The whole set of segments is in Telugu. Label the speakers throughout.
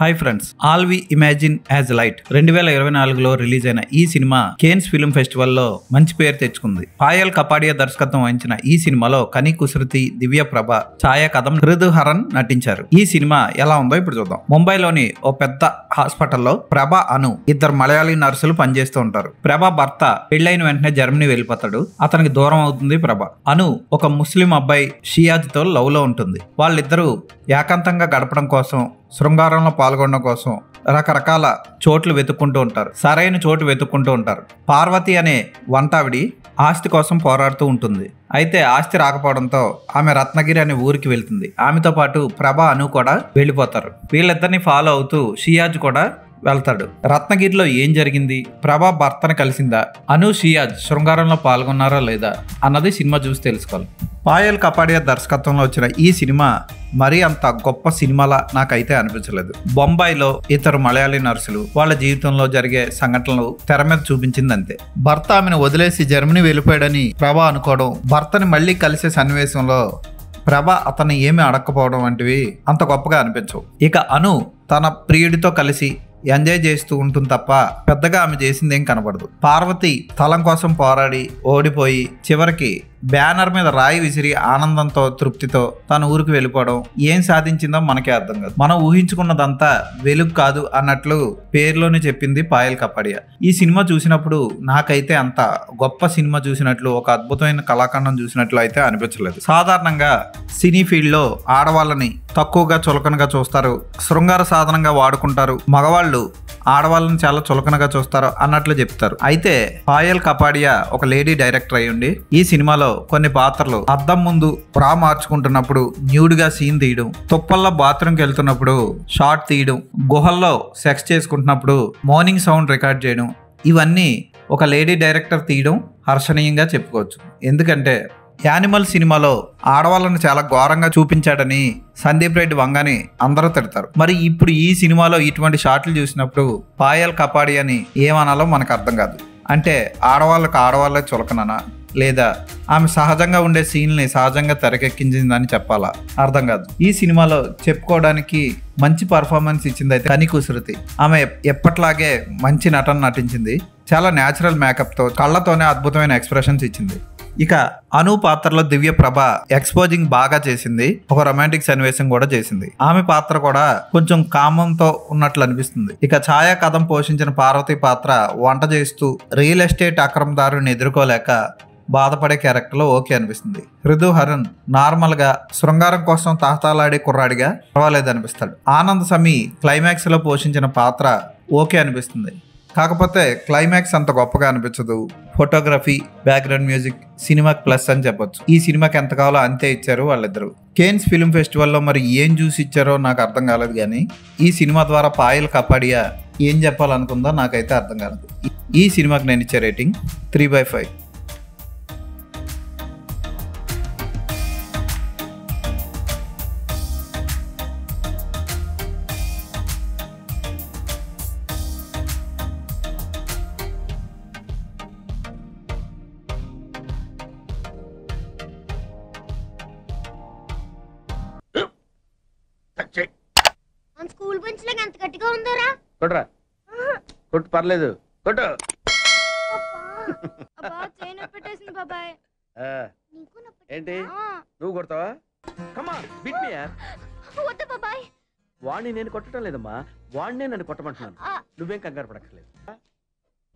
Speaker 1: Hi friends, all we imagine as light 2024లో రిలీజ్ అయిన ఈ సినిమా కేన్స్ ఫిల్మ్ ఫెస్టివల్ లో మంచి పేరు తెచ్చుకుంది. పాయల్ కపాడియా దర్శకత్వం వహించిన ఈ సినిమాలో కని కుసృతి, దివ్య ప్రభ, ఛాయ కదం, హృదయహరన్ నటించారు. ఈ సినిమా ఎలా ఉందో ఇప్పుడు చూద్దాం. ముంబైలోని ఓ పెద్ద హాస్పిటల్లో ప్రభ, అను ఇద్దరు మలయాళీ నర్సులు పనిచేస్తూ ఉంటారు. ప్రభ భర్త పెళ్లైన వెంటనే జర్మనీ వెళ్ళిపోతాడు. అతనికి దూరం అవుతుంది ప్రభ. అను ఒక ముస్లిం అబ్బాయి షియాజ్ తో లవ్ లో ఉంటుంది. వాళ్ళిద్దరూ ఏకాంతంగా గడపడం కోసం, శృంగారంలో పాల్గొనడం కోసం రకరకాల చోట్లు వెతుక్కుంటూ ఉంటారు. సరైన చోటు వెతుక్కుంటూ ఉంటారు. పార్వతి అనే వంటావిడి ఆస్తి కోసం పోరాడుతూ ఉంటుంది. అయితే ఆస్తి రాకపోవడంతో ఆమె రత్నగిరి అనే ఊరికి వెళ్తుంది. ఆమెతో పాటు ప్రభ, అను కూడా వెళ్ళిపోతారు. వీళ్ళిద్దరిని ఫాలో అవుతూ షియాజ్ కూడా వెళ్తాడు. రత్నగిరిలో ఏం జరిగింది, ప్రభా భర్తను కలిసిందా, అను షియాజ్ శృంగారంలో పాల్గొన్నారా లేదా అన్నది సినిమా చూసి తెలుసుకోవాలి. పాయల్ కపాడియా దర్శకత్వంలో వచ్చిన ఈ సినిమా మరీ అంత గొప్ప సినిమాలా నాకైతే అనిపించలేదు. బొంబాయిలో ఇద్దరు మలయాళీ నర్సులు వాళ్ళ జీవితంలో జరిగే సంఘటనలు తెర మీద చూపించింది అంతే. భర్త ఆమెను వదిలేసి జర్మనీ వెళ్ళిపోయాడని ప్రభ అనుకోవడం, భర్తని మళ్ళీ కలిసే సన్నివేశంలో ప్రభ అతన్ని ఏమీ అడగకపోవడం వంటివి అంత గొప్పగా అనిపించవు. ఇక అను తన ప్రియుడితో కలిసి ఎంజాయ్ చేస్తూ ఉంటుంది తప్ప పెద్దగా ఆమె చేసిందేం కనబడదు. పార్వతి తలం కోసం పోరాడి ఓడిపోయి చివరికి బ్యానర్ మీద రాయి విసిరి ఆనందంతో, తృప్తితో తన ఊరికి వెళ్ళిపోవడం ఏం సాధించిందో మనకే అర్థం కాదు. మనం ఊహించుకున్నదంతా వెలుగు కాదు అన్నట్లు పేరులోనే చెప్పింది పాయల్ కపాడియా. ఈ సినిమా చూసినప్పుడు నాకైతే అంత గొప్ప సినిమా చూసినట్లు, ఒక అద్భుతమైన కళాఖండం చూసినట్లు అయితే అనిపించలేదు. సాధారణంగా సినీ ఫీల్డ్ లో ఆడవాళ్ళని తక్కువగా చులకనగా చూస్తారు, శృంగార సాధనంగా వాడుకుంటారు, మగవాళ్ళు ఆడవాళ్ళని చాలా చులకనగా చూస్తారు అన్నట్లు చెప్తారు. అయితే పాయల్ కపాడియా ఒక లేడీ డైరెక్టర్ అయ్యుండి ఈ సినిమాలో కొన్ని పాత్రలు అద్దం ముందు బ్రా మార్చుకుంటున్నప్పుడు న్యూడ్ గా సీన్ తీయడం, తుప్పల్లో బాత్రూమ్కి వెళ్తున్నప్పుడు షార్ట్ తీయడం, గుహల్లో సెక్స్ చేసుకుంటున్నప్పుడు మార్నింగ్ సౌండ్ రికార్డ్ చేయడం, ఇవన్నీ ఒక లేడీ డైరెక్టర్ తీయడం హర్షణీయంగా చెప్పుకోవచ్చు. ఎందుకంటే యానిమల్ సినిమాలో ఆడవాళ్ళని చాలా ఘోరంగా చూపించాడని సందీప్ రెడ్డి వంగని అందరూ తిడతారు. మరి ఇప్పుడు ఈ సినిమాలో ఇటువంటి షాట్లు చూసినప్పుడు పాయల్ కపాడియాని ఏమనాలో మనకు అర్థం కాదు. అంటే ఆడవాళ్ళకి ఆడవాళ్ళే చులకననా, లేదా ఆమె సహజంగా ఉండే సీన్ని సహజంగా తెరకెక్కించిందని చెప్పాలా అర్థం కాదు. ఈ సినిమాలో చెప్పుకోవడానికి మంచి పర్ఫార్మెన్స్ ఇచ్చింది అయితే కని కుసృతి. ఆమె ఎప్పట్లాగే మంచి నటన నటించింది. చాలా న్యాచురల్ మేకప్తో, కళ్ళతోనే అద్భుతమైన ఎక్స్ప్రెషన్స్ ఇచ్చింది. ఇక అను పాత్రలో దివ్య ప్రభ ఎక్స్పోజింగ్ బాగా చేసింది. ఒక రొమాంటిక్ సన్నివేశం కూడా చేసింది. ఆమె పాత్ర కూడా కొంచెం కామంతో ఉన్నట్లు అనిపిస్తుంది. ఇక ఛాయ కథం పోషించిన పార్వతి పాత్ర వంట చేస్తూ రియల్ ఎస్టేట్ అక్రమదారుని ఎదుర్కోలేక బాధపడే క్యారెక్టర్లో ఓకే అనిపిస్తుంది. హృదయహరన్ నార్మల్ గా శృంగారం కోసం తాహతాలాడే కుర్రాడిగా పర్వాలేదు అనిపిస్తాడు. ఆనంద్ సమీ క్లైమాక్స్ లో పోషించిన పాత్ర ఓకే అనిపిస్తుంది. కాకపోతే క్లైమాక్స్ అంత గొప్పగా అనిపించదు. ఫోటోగ్రఫీ, బ్యాక్గ్రౌండ్ మ్యూజిక్ సినిమాకి ప్లస్ అని చెప్పొచ్చు. ఈ సినిమాకి ఎంత కావాలో అంతే ఇచ్చారు వాళ్ళిద్దరు. కేన్స్ ఫిల్మ్ ఫెస్టివల్లో మరి ఏం చూసి ఇచ్చారో నాకు అర్థం కాలేదు. కానీ ఈ సినిమా ద్వారా పాయల్ కపాడియా ఏం చెప్పాలనుకుందో నాకైతే అర్థం కాలేదు. ఈ సినిమాకి నేను ఇచ్చే రేటింగ్ 3/5.
Speaker 2: స్కూల్ బెంచ్ లాగా ఎంత గట్టిగా ఉందోరా?
Speaker 3: కొట్రా, కొట్టు, పర్లేదు, కొట్టు.
Speaker 2: పెట్టేసింది బాబాయ్.
Speaker 3: ఏంటి నువ్వు కొడతావా? కమా బిట్ మీ యార్.
Speaker 2: వద్దు బాబాయ్.
Speaker 3: వాడిని నేను కొట్టడం లేదమ్మా, వాడినే నన్ను కొట్టమంటున్నాను. నువ్వేం కంగారు పడక్కర్లేదు.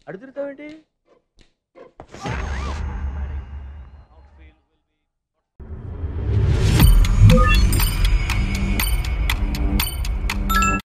Speaker 3: అడుగుతావేంటి?